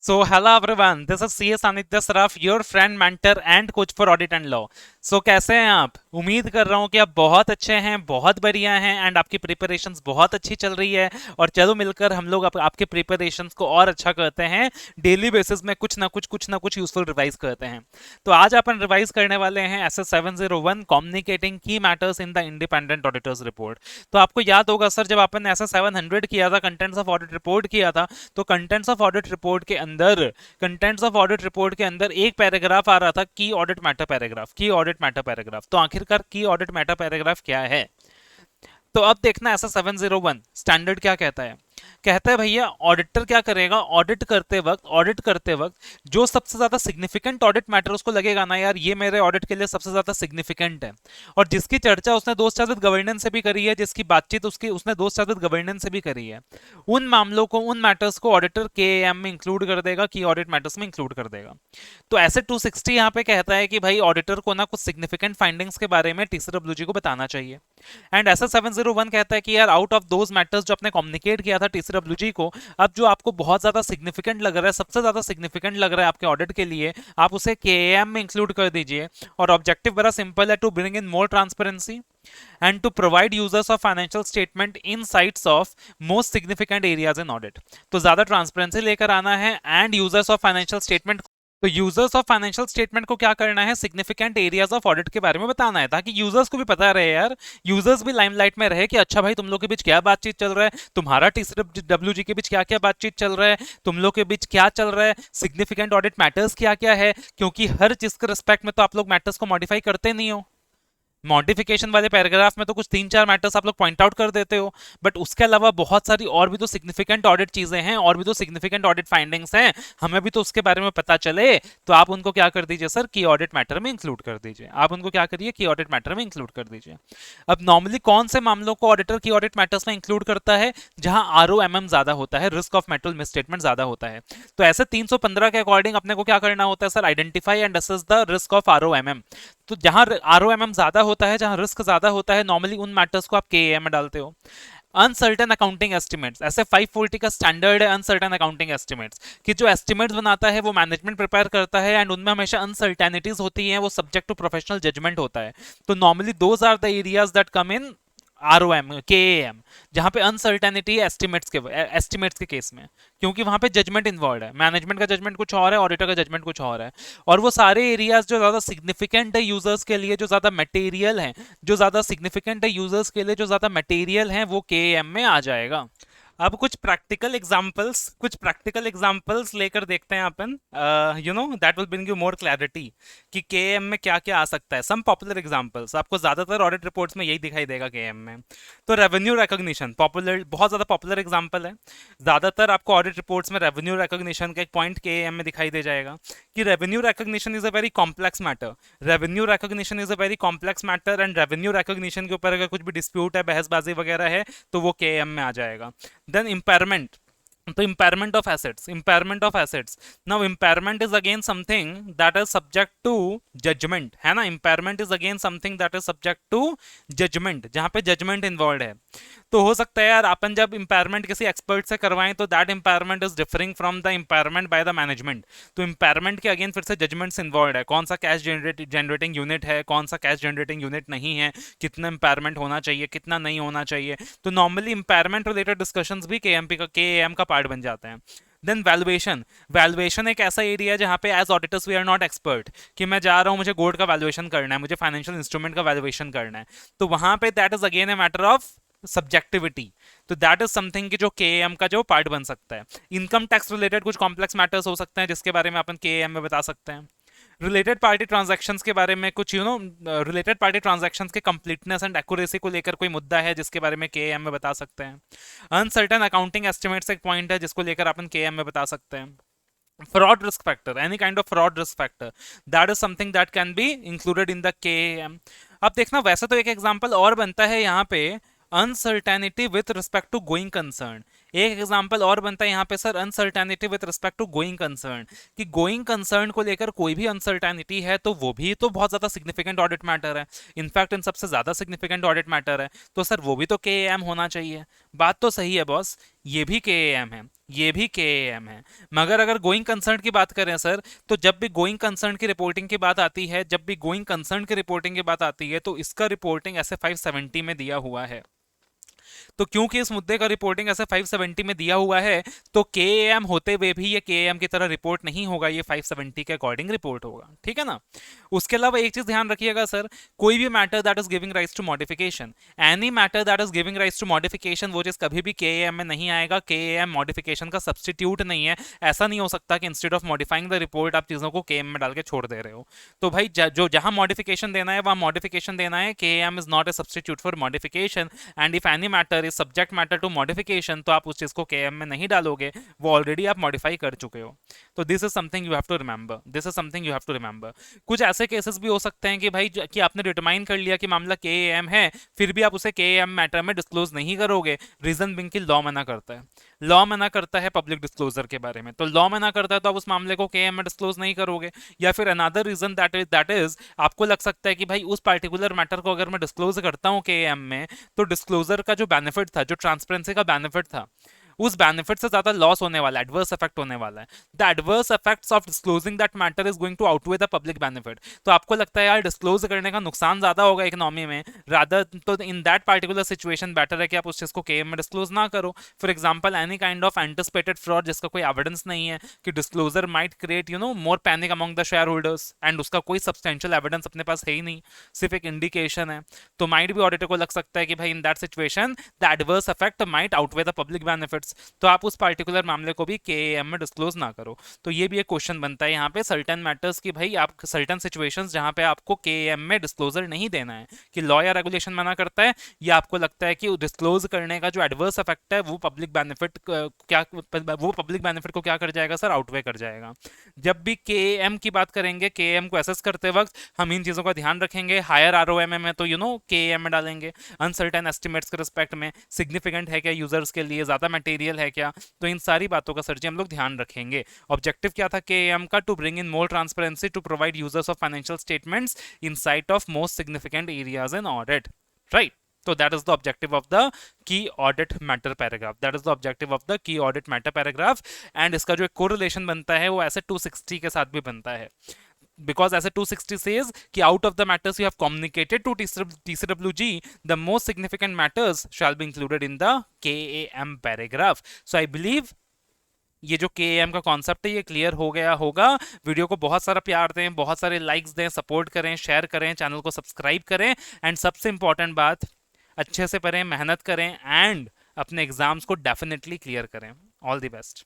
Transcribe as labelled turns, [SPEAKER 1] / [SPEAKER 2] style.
[SPEAKER 1] So, hello everyone, this is CS Anitya Saraf, your friend, mentor and coach for audit and law. So, कैसे हैं आप? उम्मीद कर रहा हूँ कि आप बहुत अच्छे हैं, बहुत बढ़िया हैं एंड आपकी प्रिपरेशंस बहुत अच्छी चल रही है। और चलो मिलकर हम लोग आपके प्रिपरेशंस को और अच्छा करते हैं। डेली बेसिस में कुछ ना कुछ यूजफुल रिवाइज करते हैं। तो आज अपन रिवाइज करने वाले हैं SS 701 कम्युनिकेटिंग की matters in the independent auditors report. तो आपको याद होगा सर, जब अपन SS 700 किया था, कंटेंट्स ऑफ ऑडिट रिपोर्ट किया था, तो कंटेंट्स ऑफ ऑडिट रिपोर्ट के अंदर एक पैराग्राफ आ रहा था, की ऑडिट मैटर पैराग्राफ। तो आखिरकार की ऑडिट मैटर पैराग्राफ क्या है? तो अब देखना, ऐसा 701 स्टैंडर्ड क्या कहता है। कहता है भैया, ऑडिटर क्या करेगा, ऑडिट करते वक्त जो सबसे ज्यादा सिग्निफिकेंट ऑडिट मैटर उसको लगेगा ना, यार ये मेरे ऑडिट के लिए सबसे ज्यादा सिग्निफिकेंट है, और जिसकी चर्चा उसने दोस्त चार्ज विद गवर्नेंस से भी करी है, जिसकी बातचीत उसकी उसने दोस्त चार्ज विद गवर्नेंस से भी करी है, उन मामलों को, उन मैटर्स को ऑडिटर के एम में इंक्लूड कर देगा, की ऑडिट मैटर्स में इंक्लूड कर देगा। तो ऐसे 260 यहाँ पे कहता है कि भाई ऑडिटर को ना कुछ सिग्निफिकेंट फाइंडिंग्स के बारे में टीसीडब्ल्यूजी को बताना चाहिए। एंड ऐसा 701 कहता है कि यार, आउट ऑफ दोज मैटर्स जो आपने कम्युनिकेट किया था टीसीडब्ल्यूजी को, अब जो आपको बहुत ज्यादा सिग्निफिकेंट लग रहा है, सबसे ज्यादा सिग्निफिकेंट लग रहा है आपके ऑडिट के लिए, आप उसे केएएम में इंक्लूड कर दीजिए। और ऑब्जेक्टिव बड़ा सिंपल है, to bring in more transparency and to provide users of financial statement insights of most significant areas in audit। तो ज्यादा ट्रांसपेरेंसी लेकर आना है and users of financial statement, तो यूजर्स ऑफ फाइनेंशियल स्टेटमेंट को क्या करना है, सिग्निफिकेंट एरियाज ऑफ ऑडिट के बारे में बताना है, ताकि यूजर्स को भी पता रहे, यार यूजर्स भी लाइमलाइट में रहे कि अच्छा भाई, तुम लोग के बीच क्या बातचीत चल रहा है, तुम्हारा टीसीडब्ल्यूजी के बीच क्या क्या बातचीत चल रहा है, तुम लोग के बीच क्या चल रहा है, सिग्निफिकेंट ऑडिट मैटर्स क्या क्या है। क्योंकि हर चीज के रिस्पेक्ट में तो आप लोग मैटर्स को मॉडिफाई करते नहीं हो। मॉडिफिकेशन वाले पैराग्राफ में तो कुछ 3-4 मैटर्स आप लोग पॉइंट आउट कर देते हो, बट उसके अलावा बहुत सारी और भी तो सिग्निफिकेंट ऑडिट चीजें हैं, और भी तो सिग्निफिकेंट ऑडिट फाइंडिंग्स हैं, हमें भी तो उसके बारे में पता चले। तो आप उनको क्या कर दीजिए सर, की ऑडिट मैटर में इंक्लूड कर दीजिए। आप उनको क्या करिए, की ऑडिट मैटर में इंक्लूड कर दीजिए। अब नॉर्मली कौन से मामलों को ऑडिटर की ऑडिट मैटर्स में इंक्लूड करता है, जहां ROMM ज्यादा होता है, रिस्क ऑफ मेटल मिसस्टेटमेंट ज्यादा होता है। तो ऐसे 315 के अकॉर्डिंग अपने को क्या करना होता है sir, identify and assess the risk of ROMM। तो जहां ROMM ज्यादा होता है, जहां रिस्क ज्यादा होता है, नॉर्मली उन मैटर्स को आप KAM में डालते हो। अनसर्टेन अकाउंटिंग एस्टिमेट्स, ऐसे 540 का स्टैंडर्ड है अनसर्टेन अकाउंटिंग एस्टिमेट्स, कि जो एस्टिमेट्स बनाता है वो मैनेजमेंट प्रिपेयर करता है, एंड उनमें हमेशा अनसर्टेनिटीज होती हैं, वो सब्जेक्ट टू प्रोफेशनल जजमेंट होता है। तो normally those are the areas that come in ROM KAM, जहां पे अनसर्टेनिटी है एस्टिमेट्स के केस में, क्योंकि वहां पे जजमेंट इन्वॉल्व है, मैनेजमेंट का जजमेंट कुछ और है, ऑडिटर का जजमेंट कुछ और है। और वो सारे एरियाज जो ज्यादा सिग्निफिकेंट है यूजर्स के लिए, जो ज्यादा मटेरियल है, जो ज्यादा सिग्निफिकेंट है यूजर्स के लिए, जो ज्यादा मटेरियल है, वो KAM में आ जाएगा। अब कुछ प्रैक्टिकल एग्जांपल्स लेकर देखते हैं अपन, that will bring you more clarity कि केएम में क्या क्या आ सकता है। सम पॉपुलर एग्जांपल्स, आपको ज्यादातर ऑडिट रिपोर्ट्स में यही दिखाई देगा केएम में। तो रेवेन्यू रिकॉग्निशन पॉपुलर, बहुत ज्यादा पॉपुलर एग्जांपल है। ज्यादातर आपको ऑडिट रिपोर्ट्स में रेवेन्यू रिकॉग्निशन का एक पॉइंट केएम में दिखाई दे जाएगा कि revenue recognition is a very complex matter. Revenue recognition is a very complex matter, and revenue recognition के ऊपर अगर कुछ भी डिस्प्यूट है, बहसबाजी वगैरह है, तो वो केएम में आ जाएगा। देन इम्पेयरमेंट, तो impairment of assets now impairment is again something that is subject to judgement, है ना। Impairment is again something that is subject to judgement, जहां पे जजमेंट इन्वॉल्व है। तो हो सकता है यार, अपन जब इम्पेयरमेंट किसी एक्सपर्ट से करवाएं, तो that impairment is differing from the impairment by the management. तो इम्पेयरमेंट के अगेन फिर से जजमेंट्स इन्वॉल्व है, कौन सा कैश जनरेटिंग यूनिट है, कौन सा कैश जनरेटिंग यूनिट नहीं है, कितना इम्पेयरमेंट होना चाहिए, कितना नहीं होना चाहिए। तो नॉर्मली इम्पेयरमेंट रिलेटेड डिस्कशंस भी केएम का पार्ट बन जाते हैं। देन वैल्यूएशन, वैल्यूएशन एक ऐसा एरिया है जहां पे as auditors we are not expert, कि मैं जा रहा हूं, मुझे गोल्ड का वैल्यूएशन करना है, मुझे फाइनेंशियल इंस्ट्रूमेंट का वैल्यूएशन करना है, तो वहां पे that is again a matter of subjectivity. तो दैट इज समथिंग कि जो केएम का जो पार्ट बन सकता है। इनकम टैक्स रिलेटेड कुछ कॉम्प्लेक्स मैटर्स हो सकते हैं, जिसके बारे में अपन केएम में बता सकते हैं। रिलेटेड पार्टी ट्रांजैक्शंस के बारे में कुछ, रिलेटेड पार्टी ट्रांजैक्शंस के कंप्लीटनेस एंड एक्यूरेसी को लेकर कोई मुद्दा है, जिसके बारे में केएम में बता सकते हैं। अनसर्टेन अकाउंटिंग एस्टिमेट्स एक पॉइंट है, जिसको लेकर अपन केएम में बता सकते हैं। fraud risk factor, any kind of fraud risk factor, that is something that can be included in the KAM। अब देखना, वैसे तो एक एग्जांपल और बनता है यहाँ पे, uncertainty with respect to going concern. एक एग्जांपल और बनता है यहाँ पे sir, uncertainty with respect to going concern, कि गोइंग कंसर्न को लेकर कोई भी अनसर्टेनिटी है, तो वो भी तो बहुत ज्यादा सिग्निफिकेंट ऑडिट मैटर है, इनफैक्ट इन सबसे ज्यादा सिग्निफिकेंट ऑडिट मैटर है। तो सर वो भी तो KAM होना चाहिए। बात तो सही है बॉस, ये भी KAM है। ये भी के एम है। मगर अगर गोइंग कंसर्न की बात करें सर, तो जब भी गोइंग कंसर्न की रिपोर्टिंग की बात आती है, जब भी गोइंग कंसर्न की रिपोर्टिंग की बात आती है, तो इसका रिपोर्टिंग ऐसे 570 में दिया हुआ है। तो क्योंकि इस मुद्दे का रिपोर्टिंग ऐसे 570 में दिया हुआ है, तो के एम होते हुए भी ये के एम की तरह रिपोर्ट नहीं होगा, ये 570 के अकॉर्डिंग रिपोर्ट होगा, ठीक है ना। उसके अलावा एक चीज ध्यान रखिएगा सर, कोई भी matter that is giving rise to modification, any matter that is giving rise to modification, वो चीज कभी भी के एम में नहीं आएगा। के एम मॉडिफिकेशन का सब्सटीट्यूट नहीं है। ऐसा नहीं हो सकता कि instead of modifying the report आप चीजों को के एम में डाल के छोड़ दे रहे हो। तो भाई जो जहां मॉडिफिकेशन देना है वहां मॉडिफिकेशन देना है। K M is not a substitute for modification, and if any matter is subject matter to modification, तो आप उस चीज को के एम में नहीं डालोगे, वो ऑलरेडी आप मॉडिफाई कर चुके हो। तो this is something you have to remember, this is something you have to remember. कुछ ऐसे केसेस भी हो सकते हैं कि भाई कि आपने डिटरमाइन कर लिया कि मामला के एम है, फिर भी आप उसे के एम मैटर में डिस्क्लोज नहीं करोगे, रीजन बिंग की लॉ मना करता है। लॉ मना करता है पब्लिक डिस्क्लोजर के बारे में, तो लॉ मना करता है तो आप उस मामले को के एम में डिस्क्लोज नहीं करोगे। या फिर अनदर रीजन दैट इज आपको लग सकता है कि भाई उस पर्टिकुलर मैटर को अगर मैं डिस्क्लोज करता हूँ के एम में, तो डिस्क्लोजर का जो बेनिफिट था, जो ट्रांसपेरेंसी का बेनिफिट था, उस बेनिफिट से ज्यादा लॉस होने वाला है, एडवर्स इफेक्ट होने वाला है। The adverse effects of disclosing that matter is going to outweigh the public benefit. तो आपको लगता है यार डिस्क्लोज करने का नुकसान ज्यादा होगा इकोनॉमी में, रादर तो in that particular situation better है कि आप उस चीज को केएम में डिस्क्लोज ना करो। For example any kind of anticipated fraud जिसका कोई एविडेंस नहीं है, कि disclosure might create more panic among the share holders, and उसका कोई सब्सटेंशियल एविडेंस अपने पास है ही नहीं, सिर्फ एक इंडिकेशन है। तो माइट भी ऑडिटर को लग सकता है कि भाई in that situation the adverse effect might outweigh the public benefits, तो आप उस पार्टिकुलर मामले को भी के एम में डिस्क्लोज ना करो। तो ये भी एक क्वेश्चन बनता है यहाँ पे सर्टेन मैटर्स की, भाई आप सर्टेन सिचुएशंस जहाँ पे आपको के एम में डिस्क्लोजर नहीं देना है, कि लॉ या रेगुलेशन मना करता है, या आपको लगता है कि डिस्क्लोज करने का जो एडवर्स इफेक्ट है वो पब्लिक बेनिफिट क्या, वो पब्लिक बेनिफिट को क्या कर जाएगा सर, आउटवे कर जाएगा। जब भी के एम की बात करेंगे, के एम को एसेस करते वक्त हम इन चीज़ों का ध्यान रखेंगे। हायर आर ओ एम में तो के एम में डालेंगे, अनसर्टेन एस्टिमेट्स के रिस्पेक्ट में सिग्निफिकेंट है क्या यूजर्स के लिए, ज़्यादा मटेरियल है क्या, तो इन सारी बातों का सर जी हम लोग ध्यान रखेंगे। ऑब्जेक्टिव क्या था के एम का, to bring in more transparency to provide users of financial statements insight of most significant areas in audit, right. So that is the objective of the key audit matter paragraph. That is the objective of the key audit matter paragraph. And इसका जो एक correlation बनता है वो ऐसे 260 के साथ भी बनता है, because ऐसे 260 says कि out of the matters you have communicated to TCWG, the most significant matters shall be included in the KAM paragraph. So I believe ये जो के एम का कॉन्सेप्ट है ये क्लियर हो गया होगा। वीडियो को बहुत सारा प्यार दें, बहुत सारे लाइक्स दें, सपोर्ट करें, शेयर करें, चैनल को सब्सक्राइब करें, एंड सबसे इंपॉर्टेंट बात, अच्छे से पढ़ें, मेहनत करें, एंड अपने एग्जाम्स को डेफिनेटली क्लियर करें। All the best.